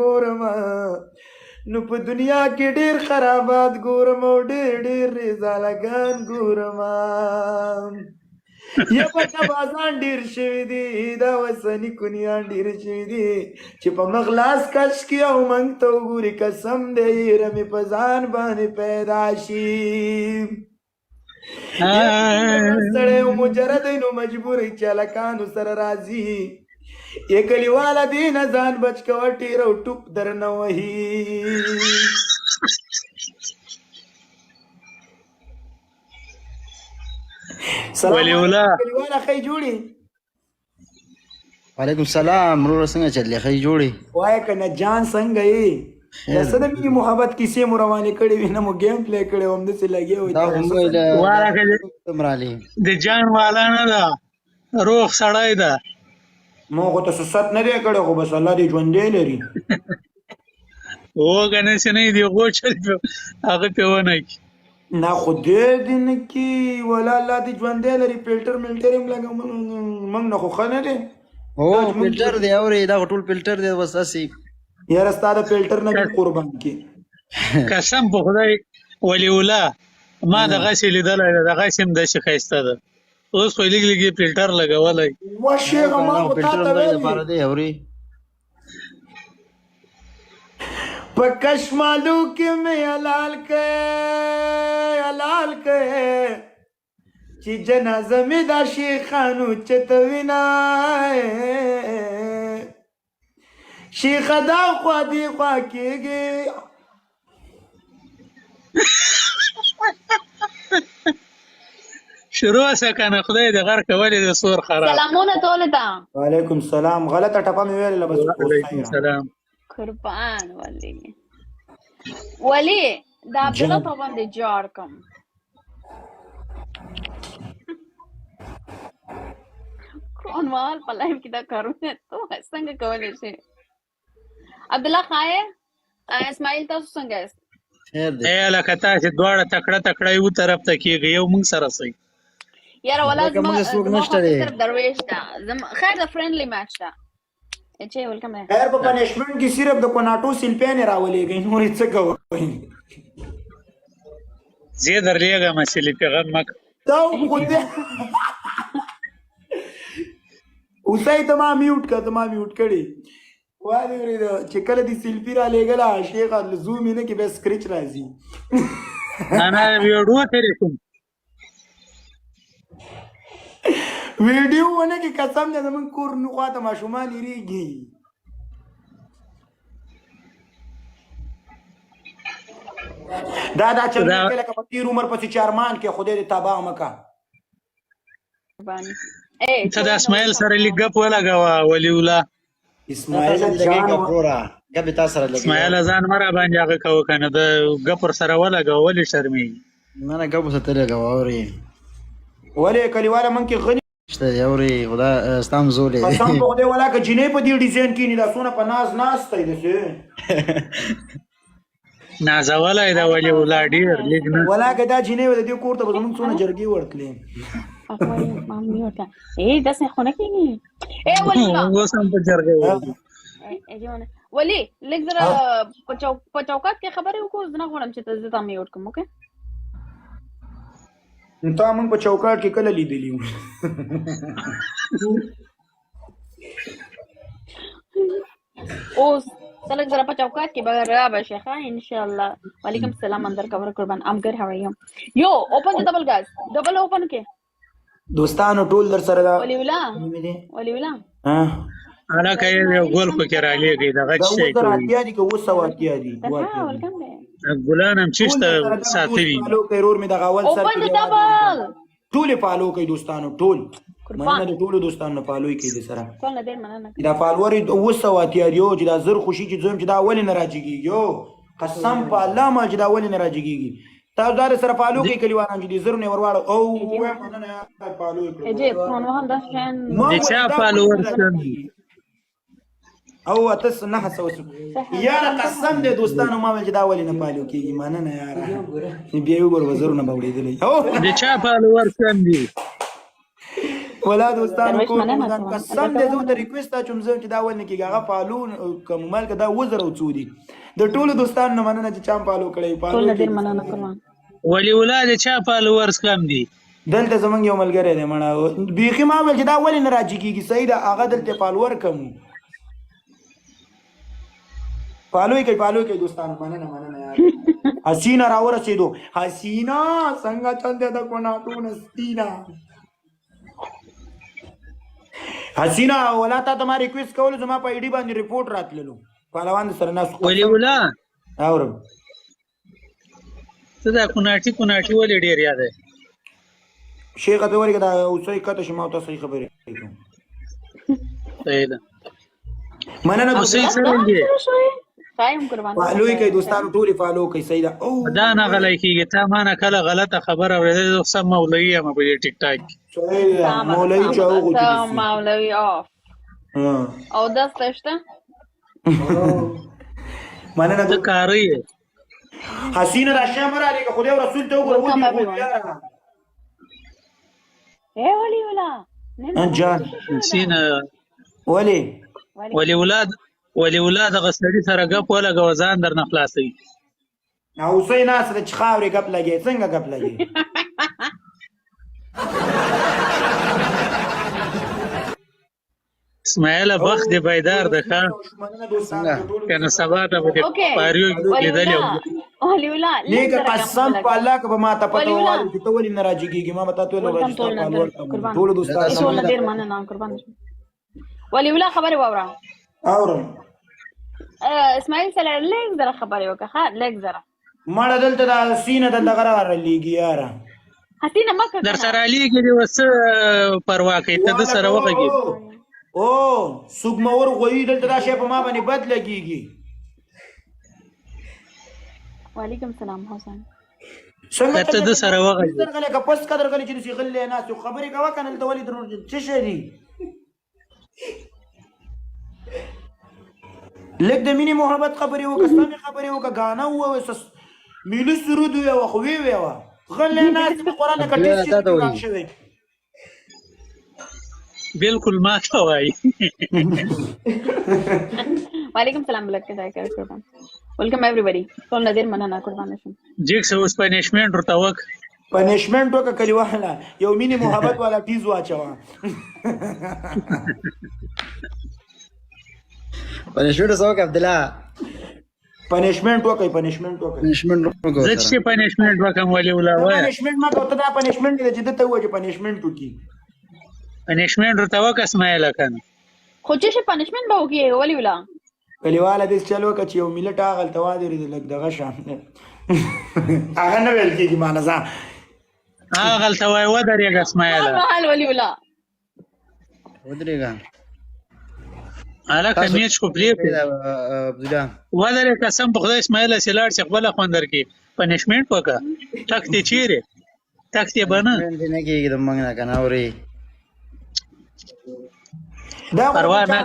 ګورم نو په دنیا کې ډېر خرابات ګورم او ډېر ډېر رضالګان ګورم یا پټه بازان ډېر شوي دي دا وسني کونیان ډېر شوي دي چې په مخلاص کش کې او منګ ته وګوري قسم دی یره مې په ځان باندې پیدا شي سړی مجرد نو مجبور چې هلکانو سره راځي کلیواله دې نه ځان بچ کوه ټیر او ټوپ درنه وهي ولی الله کلیواله ښې جوړې وعلیکم السلام وروره څنګه چلې ښې جوړې وایه که نه جان څنګه یې د څه د مینې محبت کیسې مو روانې کړې وي نه مو ګیم پلی کړی و همداسې لګیا وي د جان والا نه ده روغ سړی ده ما خو ته ست نه دی کړی خو بس الله دې ژوندی لري هو که نسې نه دي غوچل هغه پې ونه کړي نه خدای دې نه کړي ولا الله دې ژوندی لري فلټر ملټر یې لګه موږ نه خو ښه نه دی هو فلټر دی اورې دا خو ټول فلټر دی بس هسې یاره ستا د فلټر نه دې قربان کړي قسم په خدای ولی الله ما دغسې لیدلی ده دغسې هم داسې ښایسته ده اوس خو یې لږ لږ یې فلټر لګولی وا شیخه ما خو تا ته لپاره دی اورې په کشمالو کې مې حلال کړې چې جنازه مې دا شیخانو چته وینای شیخه دا خوا دې خوا کېږي شروع سه کنه خدای دې غر کولې د سور خراب سلامونه ټولو ته وعلیکم السلام غلطه ټپه مې ویلله بس وعلیکم السلام قربان ولی دا عبدالله په باندې جار کم کونوال په لایف کې دا کارونه تو څنګه کولی شي عبدالله خیر اسماعیل تاسو څنګه یاست خیر دی لکه تاسې دواړه تکړه تکړه یو طرف ته کېږي یو موږ سره سئ یاره ولا لکه موږ څوک نشته دی صرف درویش ده خیر د فرندلی میچ ده چې ویلکم ده خیر په پنشمنټ کې صرف د کوناټو سیلپیانې راولېږئ نورې څه کوئ زه درلېږم سلیپې غم مه کوه دا خو دې اوسئ ته ما میوټ کړه ته ما میوټ کړې وا دې اورېده چې کله دې سیلفي رالېږله شیخه زوم یې نه کې بیا سکرچ راځي انا ویډیو ترې کوم ویډیو ونه کې قسم دی زمونږ کور خواته ماشومان هېرېږي دا چل کې لکه په تېر عمر پسې چارمان کې خدای دې تباه مه کړه ته د اسماعیل سره لږ ګپ ولګوه ولی الله اسماعیل جان ګپې تا سره لګي اسماعیل ځان مه راباندې هغه کوه که نه د ګپ ورسره ولګوه ولې شرمېږي نه نه ګپ ورته لګوه اورې ولې کلیواله من کې غني شته دی اورې خدا ستا هم زولې دی قسم په خدای ولا که جینۍ په دې ډیزاین کښېني دا څونه په ناز ناسته دی داسې نازولی ده ولې الله ډېر لږ نه ولا که دا جینۍ وه د دې کور ته به زمونږ څونه جرګې ورتلې داسې خو نه کېږي ولي اوس هم په جرګه ورځي ولي لږ زره په چوکات کې خبرې وکړو زه نه غواړم چې ته زه تا میوټ کړم اوکې تا موږ په چوکاټ کې کله لیدلي وو اوس ته لږ زره په چوکات کې به رابشې ښه انشاءالله وعلیکم السلام اندر کور قربان ام ګډ هاو یو یو اوپن د ډبل ګاز ډبل اوپن کې دوستانو ټول در سره دا ولی الله هلکه یو ګول پکې رالېږئ دغه څه شی کوي اتیا دي که 200 دي ګلان هم چېشته ساتلي رور مې دغه اول سر اوپن د ډبل ټولې فالو کوي دوستانو ټول مننه د ټولو دوستانو نه فالو کوي د سره دا فالوور 200 دي چې دا زر خوشي چې زوم چې دا ولې نه راجګيږي یو قسم په الله ما چې دا ولې نه راجګيږي تاسو دا سره فالو کوي کلیوانان چې زر نه ورواړو او مننه فالو کوي اجي فون وهم دا شان د چا فالوور څنګه او تاسو نه هڅه یاره قسم دې دوستانو ما ول چې دا ولې نه فالو کیږي مننه یاره بیا وګور وزرونه به وړېدلې د چا فالوور څنګه دي ولا دوستانو درویش کور مننه ځان کوم. قسم دې زه ته ریکوست اچوم زه چې دا ول نه کېږي هغه پالو کوم مال کدا وزر او څودي د ټولو دوستانو نه مننه چې چا پالو کړی ټول پالو نه ډیر مننه قربان. ولی ولاد چا فالوورز کم دي دلته زمونږ یو ملګری دی مړه بیخي ما ویل چې دا ولې نه راځي کېږي صحیح ده هغه دلته پالور کم پالوی کوي دوستانو مننه یار حسینا راورسېدو حسینا څنګه چل دی د کوناټو نستینا حسینا ولا تا ته ما ریکوست کول زما په ایډي باندې ریپورت راتللو پهلوان سره ناس ولی ولا اورم ته دا کوناټي ولې ډیر یاد دی شیخ ته ورګه دا اوسې کته شمه او تاسو خبرې کوم صحیح ده مننه او صحیح سره دی خایم قربان. پالوی کوي دوستانو ټول فالو کوي صحیح ده او دا نه غلای کیږي تا ما نه کله غلطه خبر اورېدل سم مولوی یم په دې ټیک ټاک صحیح ده مولوی چاو ته غوږی مولوی اوف او دا څه مننه ته کاری حسینه راشه مر علی که خدای او رسول ته وګورو Welcome, ودی everyone. اے ولی ولا انجان سینه ولی ولی ولاد غسړي سره غپ ولا غوزان در نه خلاصي او سې ناس د چخاوري غپ لګي څنګه غپ لګي اسماعیل بخت دی بیدار ده ښا کنه سبا ته به پاریو لیدل ولی ولا نیک قسم په الله که به ما ته پته وایي چې ته ولې نه راځيږي ما به تاسو له رښتا پالور ټول دوستانو ټول ډیر مننه قربان. ولی ولا خبر واورم اورم اسماعیل سره لیک زره خبرې وکړه ها لیک زره مړه دلته د سینه د دغه لګي یاره حسینه مکه در سره علیږي دی وس پروا کوي ته د سره وغږی او سګمور غوي دلته دا شی په ما باندې بد لګيږي. وعلیکم السلام حسین څنګه ته د سره وغږی درغله که پس قدر غلي چې نسی غلې ناس خبرې کا وکنه د ولې درو څه شي دي لګ د مینه محبت خبرې وکړه خبرې وکړه غانا و میلو سرود وي او خوي وي غلې ناس په قران کې ټیټ شي بالکل ما ته وای وعلیکم السلام بلک کے ذائقہ قربان. ویلکم ایوریباڈی ټول نظر مننه قربان شم. جیک اوس پنیشمنت ورته وک پنیشمنت وکړه کلی والا یو مینه محبت والا تیز واچوا پنیشمنت سوک عبد الله پنیشمنت وکړه پنیشمنت زه چې پنیشمنت وکم ولی ولا وای پنیشمنت ما ته دا پنیشمنت دې چې ته وایې پنیشمنت وکړي پنیشمنت ورته وک اسماعیل کنه خو چې پنیشمنت به وکي ولی ولا کلیواله دې چلو کچ یو ملت اغل توادر دې لګ دغه شام هغه نه ویل کېږي معنا ځه اغل توای و درېګ اسماعیل حال ولی ولا ودرېګا الا کمیچ کو پری عبد الله و درې قسم په خدای اسماعیل سیلار چې خپل خوندر کې پنیشمنت وکا تک ته چیرې تک ته بنا نه کېږي د موږ نه کنه اوري دا پروا نه